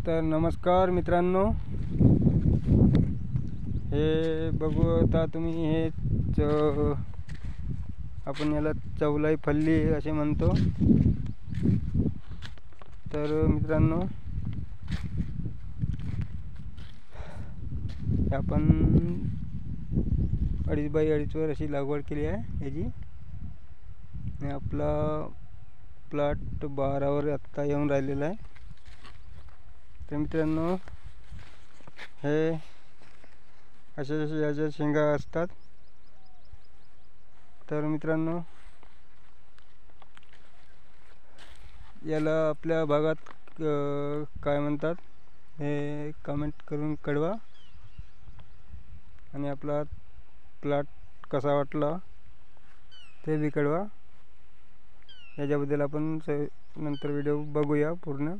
तर नमस्कार मित्रांनो, हे बघू आता तुम्ही हे आपण याला चौलाई फल्ली असे म्हणतो। तर मित्रांनो, आपण 2.5 बाय 2.5 वर अशी लागवड केली आहे याची। आणि आपला प्लॉट 12 वर आत्ता येऊन राहिलेला आहे। तर मित्रांनो, हे अशा याच्या शेंगा असतात। तर मित्रांनो, याला आपल्या भागात काय म्हणतात हे कमेंट करून कळवा। आणि आपला प्लॉट कसा वाटला ते बी कळवा। याच्याबद्दल आपण नंतर व्हिडिओ बघूया पूर्ण।